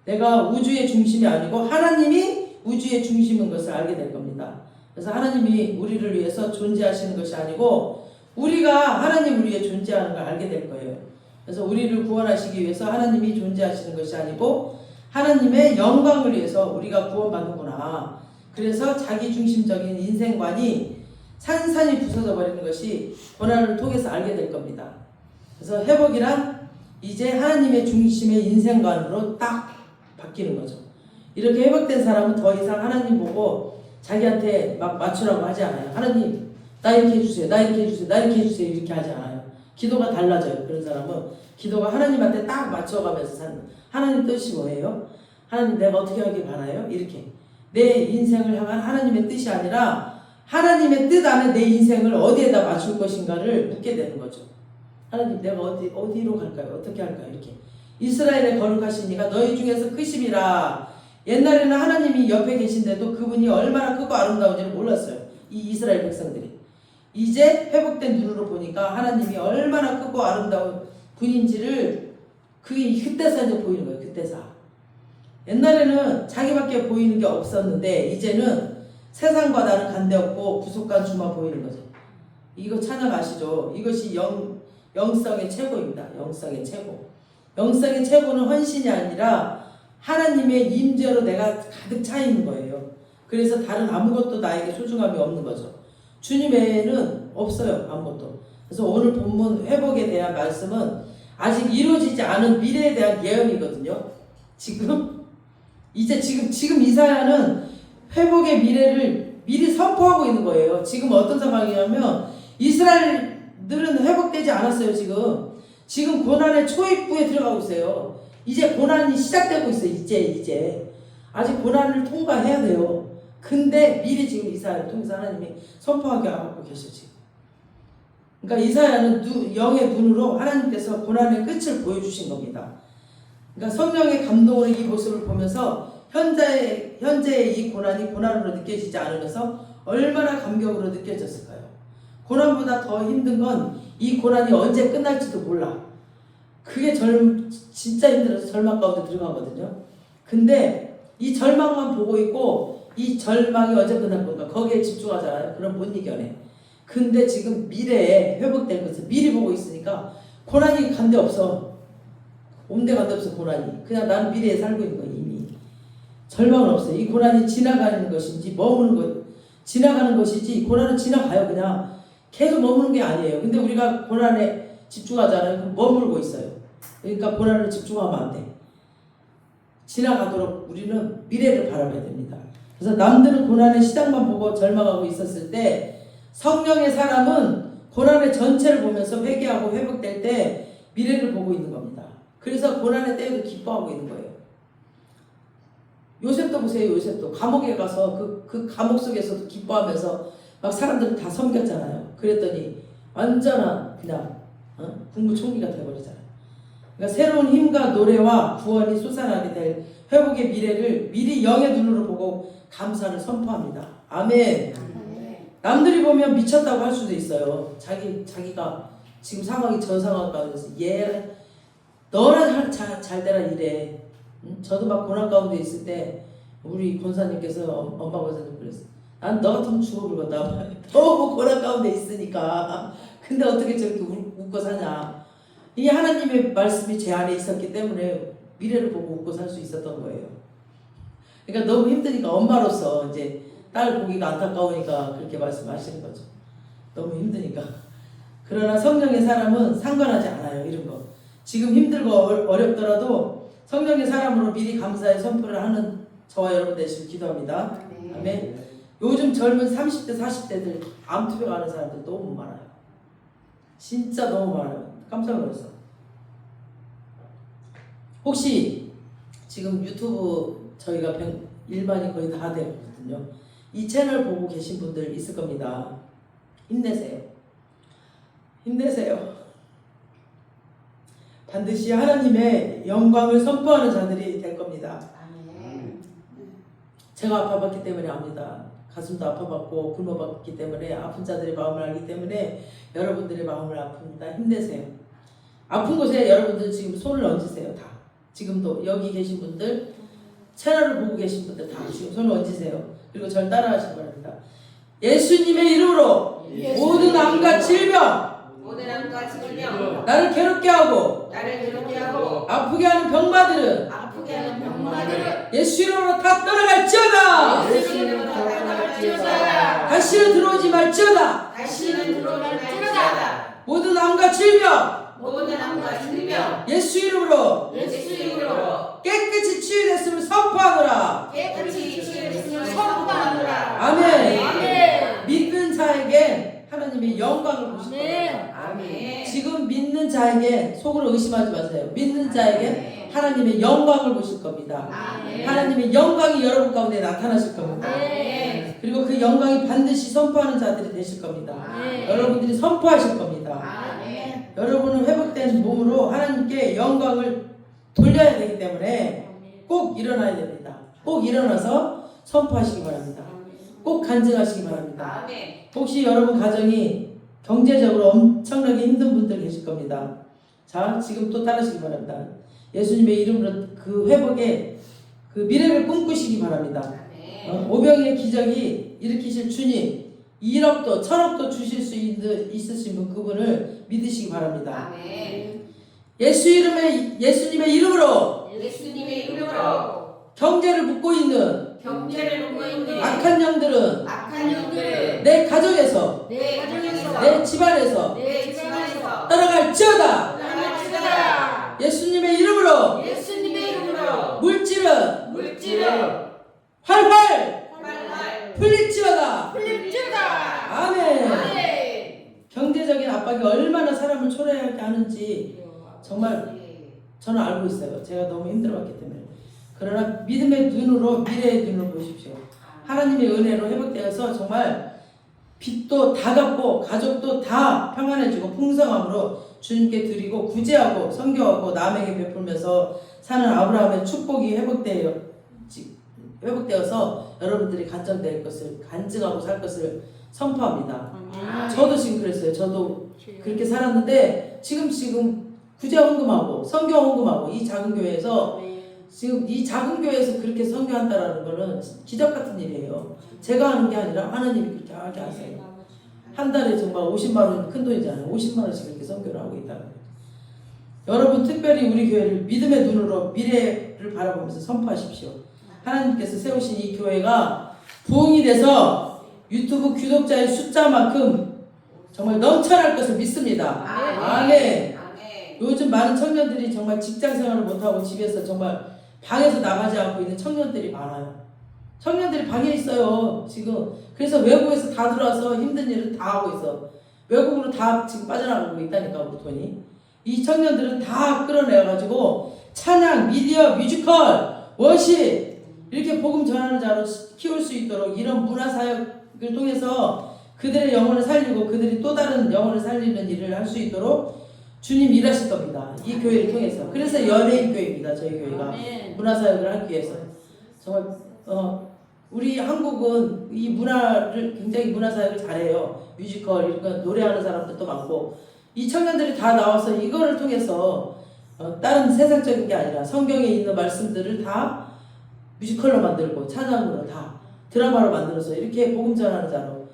내가 우주의 중심이 아니고 하나님이 우주의 중심인 것을 알게 될 겁니다. 그래서 하나님이 우리를 위해서 존재하시는 것이 아니고 우리가 하나님을 위해 존재하는 걸 알게 될 거예요. 그래서 우리를 구원하시기 위해서 하나님이 존재하시는 것이 아니고 하나님의 영광을 위해서 우리가 구원받는구나. 그래서 자기중심적인 인생관이 산산이 부서져 버리는 것이 고난을 통해서 알게 될 겁니다. 그래서 회복이란 이제 하나님의 중심의 인생관으로 딱 바뀌는 거죠. 이렇게 회복된 사람은 더 이상 하나님 보고 자기한테 막 맞추라고 하지 않아요. 하나님 나 이렇게 해주세요. 나 이렇게 해주세요. 나 이렇게 해주세요. 이렇게 하지 않아요. 기도가 달라져요. 그런 사람은 기도가 하나님한테 딱 맞춰가면서 사는. 하나님 뜻이 뭐예요? 하나님 내가 어떻게 하길 바라요? 이렇게 내 인생을 향한 하나님의 뜻이 아니라 하나님의 뜻 안에 내 인생을 어디에다 맞출 것인가를 묻게 되는 거죠. 하나님 내가 어디로 갈까요? 어떻게 할까요? 이렇게 이스라엘의 거룩하신 이가 너희 중에서 크심이라. 옛날에는 하나님이 옆에 계신데도 그분이 얼마나 크고 아름다운지를 몰랐어요. 이 이스라엘 백성들이. 이제 회복된 눈으로 보니까 하나님이 얼마나 크고 아름다운 분인지를 그때서 이제 보이는 거예요. 그때서. 옛날에는 자기밖에 보이는 게 없었는데 이제는 세상과 나는 간데없고 구속간 주만 보이는 거죠. 이거 찬양 아시죠? 이것이 영성의 최고입니다. 영성의 최고. 영성의 최고는 헌신이 아니라 하나님의 임재로 내가 가득 차 있는 거예요. 그래서 다른 아무것도 나에게 소중함이 없는 거죠. 주님 외에는 없어요. 아무것도. 그래서 오늘 본문 회복에 대한 말씀은 아직 이루어지지 않은 미래에 대한 예언이거든요. 지금 이사야는 회복의 미래를 미리 선포하고 있는 거예요. 지금 어떤 상황이냐면 이스라엘들은 회복되지 않았어요. 지금 고난의 초입부에 들어가고 있어요. 이제 고난이 시작되고 있어요. 이제 아직 고난을 통과해야 돼요. 근데 미리 지금 이사야를 통해서 하나님이 선포하게 하고 계셔 지금. 그러니까 이사야는 영의 눈으로 하나님께서 고난의 끝을 보여주신 겁니다. 그러니까 성령의 감동으로 이 모습을 보면서 현재의 이 고난이 고난으로 느껴지지 않으면서 얼마나 감격으로 느껴졌을까요? 고난보다 더 힘든 건 이 고난이 언제 끝날지도 몰라. 그게 진짜 힘들어서 절망 가운데 들어가거든요. 근데 이 절망만 보고 있고 이 절망이 언제 끝날 건가 거기에 집중하잖아요. 그럼 못 이겨내. 근데 지금 미래에 회복될 것을 미리 보고 있으니까 고난이 간데 없어. 온데 간데 없어 고난이. 그냥 나는 미래에 살고 있는 거야 이미. 절망은 없어요. 이 고난이 지나가는 것인지 지나가는 것이지 고난은 지나가요. 그냥 계속 머무는 게 아니에요. 근데 우리가 고난에 집중하잖아요. 그럼 머물고 있어요. 그러니까 고난을 집중하면 안 돼. 지나가도록 우리는 미래를 바라봐야 됩니다. 그래서 남들은 고난의 시작만 보고 절망하고 있었을 때 성령의 사람은 고난의 전체를 보면서 회개하고 회복될 때 미래를 보고 있는 겁니다. 그래서 고난의 때에도 기뻐하고 있는 거예요. 요셉도 보세요. 요셉도 감옥에 가서 그 감옥 속에서도 기뻐하면서 막 사람들은 다 섬겼잖아요. 그랬더니 완전한 그냥 국무총리가 돼버리잖아요. 그러니까 새로운 힘과 노래와 구원이 솟아나게 될 회복의 미래를 미리 영의 눈으로 보고 감사를 선포합니다. 아멘. 남들이 보면 미쳤다고 할 수도 있어요. 자기가 지금 상황이 저 상황 가운데서 너나 잘 되라 이래. 저도 막 고난 가운데 있을 때 우리 권사님께서 엄마 권사님 그랬어요. 난 너 같으면 죽어 불겠다. 너무 고난 가운데 있으니까. 근데 어떻게 저렇게 웃고 사냐. 이 하나님의 말씀이 제 안에 있었기 때문에 미래를 보고 웃고 살 수 있었던 거예요. 그러니까 너무 힘드니까 엄마로서 이제 딸 보기가 안타까우니까 그렇게 말씀하시는 거죠. 너무 힘드니까. 그러나 성령의 사람은 상관하지 않아요. 이런 거. 지금 힘들고 어렵더라도 성령의 사람으로 미리 감사의 선포를 하는 저와 여러분 되시길 기도합니다. 아멘. 요즘 젊은 30대 40대들 암투병하는 사람들 너무 많아요. 진짜 너무 많아요. 깜짝 놀랐어. 혹시 지금 유튜브 저희가 일반이 거의 다 되거든요. 이 채널 보고 계신 분들 있을 겁니다. 힘내세요. 힘내세요. 반드시 하나님의 영광을 선포하는 자들이 될 겁니다. 제가 아파봤기 때문에 압니다. 가슴도 아파봤고 굶어봤기 때문에 아픈 자들의 마음을 알기 때문에 여러분들의 마음을 아픕니다. 힘내세요. 아픈 곳에 여러분들 지금 손을 얹으세요. 다. 지금도 여기 계신 분들 채널을 보고 계신 분들 다 지금 손을 얹으세요. 그리고 절 따라하시기 바랍니다. 예수님의 이름으로 모든 암과 질병 나를 괴롭게 하고 아프게 하는 병마들은 예수 이름으로 다 떠나갈지어다. 다시는 들어오지 말지어다. 모든 암과 질병 예수 이름으로 깨끗이 치유됐음을 선포하노라. 아멘. 믿는 자에게 하나님의 영광을 보실 겁니다. 지금 믿는 자에게 속으로 의심하지 마세요. 믿는 자에게 하나님의 영광을 보실 겁니다. 하나님의 영광이 여러분 가운데 나타나실 겁니다. 그리고 그 영광이 반드시 선포하는 자들이 되실 겁니다. 여러분들이 선포하실 겁니다. 여러분은 회복된 몸으로 하나님께 영광을 돌려야 되기 때문에 꼭 일어나야 됩니다. 꼭 일어나서 선포하시기 바랍니다. 꼭 간증하시기 바랍니다. 혹시 여러분 가정이 경제적으로 엄청나게 힘든 분들 계실 겁니다. 자, 지금 또 따르시기 바랍니다. 예수님의 이름으로 그 회복의 그 미래를 꿈꾸시기 바랍니다. 오병이의 기적이 일으키실 주님, 1억도 1000억도 주실 수 있으신 분, 그분을 믿으시기 바랍니다. 예수님의 이름으로 경제를 묶고 있는 악한 영들은 내 가정에서 내 집안에서 떠나갈지어다. 예수님의 이름으로 물질은 활활 풀릴지어다. 아멘. 경제적인 압박이 얼마나 사람을 초래하게 하는지 정말 저는 알고 있어요. 제가 너무 힘들었기 때문에. 그러나 믿음의 눈으로, 미래의 눈으로 보십시오. 하나님의 은혜로 회복되어서 정말 빚도 다 갚고 가족도 다 평안해지고 풍성함으로 주님께 드리고 구제하고 선교하고 남에게 베풀면서 사는 아브라함의 축복이 회복되어서 여러분들이 간증될 것을, 간증하고 살 것을 선포합니다. 저도 지금 그랬어요. 저도 그렇게 살았는데 지금 구제 헌금하고 선교 헌금하고 이 작은 교회에서 지금 이 작은 교회에서 그렇게 선교한다라는 거는 기적 같은 일이에요. 제가 하는 게 아니라 하나님이 그렇게 하게 하세요. 한 달에 정말 50만 원 큰 돈이잖아요. 50만 원씩 이렇게 선교를 하고 있다는 거예요. 여러분 특별히 우리 교회를 믿음의 눈으로 미래를 바라보면서 선포하십시오. 하나님께서 세우신 이 교회가 부흥이 돼서 유튜브 구독자의 숫자만큼 정말 넘쳐날 것을 믿습니다. 아멘. 요즘 많은 청년들이 정말 직장 생활을 못하고 집에서 정말 방에서 나가지 않고 있는 청년들이 많아요. 청년들이 방에 있어요 지금. 그래서 외국에서 다 들어와서 힘든 일을 다 하고 있어. 외국으로 다 지금 빠져나가고 있다니까 우리 돈이. 이 청년들은 다 끌어내가지고 찬양, 미디어, 뮤지컬, 워십 이렇게 복음 전하는 자로 키울 수 있도록 이런 문화사역을 통해서 그들의 영혼을 살리고 그들이 또 다른 영혼을 살리는 일을 할 수 있도록 주님 일하실 겁니다. 이 교회를 통해서. 그래서 연예인 교회입니다. 저희 교회가 문화사역을 하기 위해서. 정말 우리 한국은 이 문화를 굉장히 문화사역을 잘해요. 뮤지컬 이런 거 노래하는 사람들도 많고 이 청년들이 다 나와서 이거를 통해서 다른 세상적인 게 아니라 성경에 있는 말씀들을 다 뮤지컬로 만들고 찬양으로 다 드라마로 만들어서 이렇게 복음 전하는 자로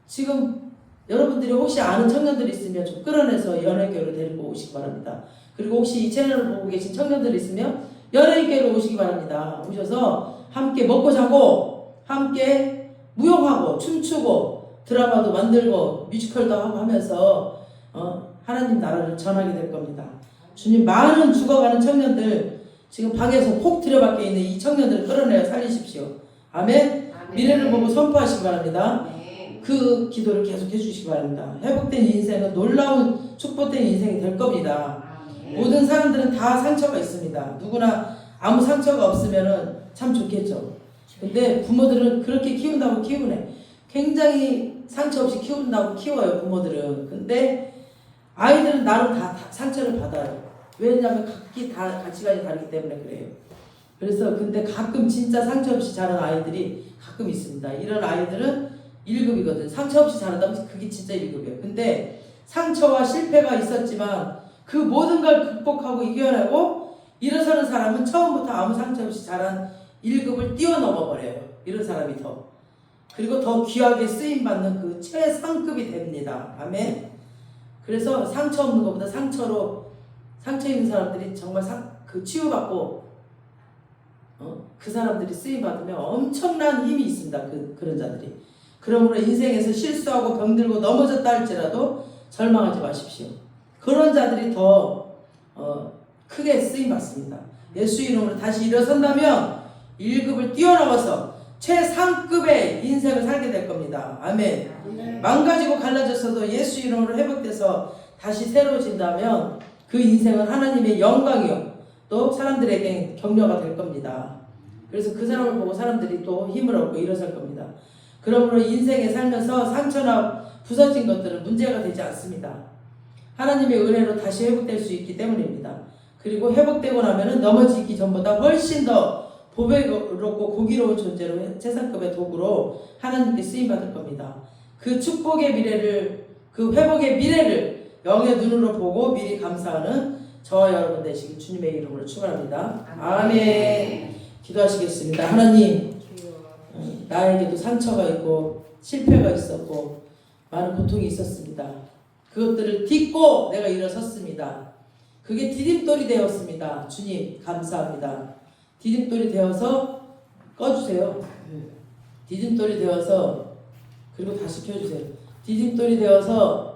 지금 여러분들이 혹시 아는 청년들이 있으면 좀 끌어내서 연예교회로 데리고 오시기 바랍니다. 그리고 혹시 이 채널을 보고 계신 청년들이 있으면 연예교회로 오시기 바랍니다. 오셔서 함께 먹고 자고 함께 무용하고 춤추고 드라마도 만들고 뮤지컬도 하고 하면서 하나님 나라를 전하게 될 겁니다. 주님 많은 죽어가는 청년들 지금 방에서 폭 들여박혀 있는 이 청년들을 끌어내어 살리십시오. 아멘. 미래를 보고 선포하시기 바랍니다. 그 기도를 계속 해주시기 바랍니다. 회복된 인생은 놀라운 축복된 인생이 될 겁니다. 모든 사람들은 다 상처가 있습니다. 누구나 아무 상처가 없으면은 참 좋겠죠. 근데 부모들은 그렇게 키운다고 키우네. 굉장히 상처 없이 키운다고 키워요, 부모들은. 근데 아이들은 나름 다 상처를 받아요. 왜냐하면 각기 다 가치관이 다르기 때문에 그래요. 그래서 근데 가끔 진짜 상처 없이 자란 아이들이 가끔 있습니다. 이런 아이들은 1급이거든. 상처 없이 자란다면 그게 진짜 1급이에요. 근데 상처와 실패가 있었지만 그 모든 걸 극복하고 이겨내고 일어서는 사람은 처음부터 아무 상처 없이 자란 1급을 뛰어넘어 버려요. 이런 사람이 더. 그리고 더 귀하게 쓰임받는 그 최상급이 됩니다. 아멘. 그래서 상처 없는 것보다 상처 있는 사람들이 정말 그 치유받고 그 사람들이 쓰임받으면 엄청난 힘이 있습니다. 그런 자들이. 그러므로 인생에서 실수하고 병들고 넘어졌다 할지라도 절망하지 마십시오. 그런 자들이 더 크게 쓰임받습니다. 예수 이름으로 다시 일어선다면 1급을 뛰어넘어서 최상급의 인생을 살게 될 겁니다. 아멘. 망가지고 갈라졌어도 예수 이름으로 회복돼서 다시 새로워진다면 그 인생은 하나님의 영광이요 또 사람들에게 격려가 될 겁니다. 그래서 그 사람을 보고 사람들이 또 힘을 얻고 일어설 겁니다. 그러므로 인생에 살면서 상처나 부서진 것들은 문제가 되지 않습니다. 하나님의 은혜로 다시 회복될 수 있기 때문입니다. 그리고 회복되고 나면은 넘어지기 전보다 훨씬 더 보배롭고 고기로운 존재로 최상급의 도구로 하나님께 쓰임받을 겁니다. 그 축복의 미래를, 그 회복의 미래를 영의 눈으로 보고 미리 감사하는 저와 여러분 되시길 주님의 이름으로 축원합니다. 아멘. 기도하시겠습니다. 하나님, 나에게도 상처가 있고 실패가 있었고 많은 고통이 있었습니다. 그것들을 딛고 내가 일어섰습니다. 그게 디딤돌이 되었습니다. 주님 감사합니다. 디딤돌이 되어서 꺼주세요. 디딤돌이 되어서, 그리고 다시 켜주세요. 디딤돌이 되어서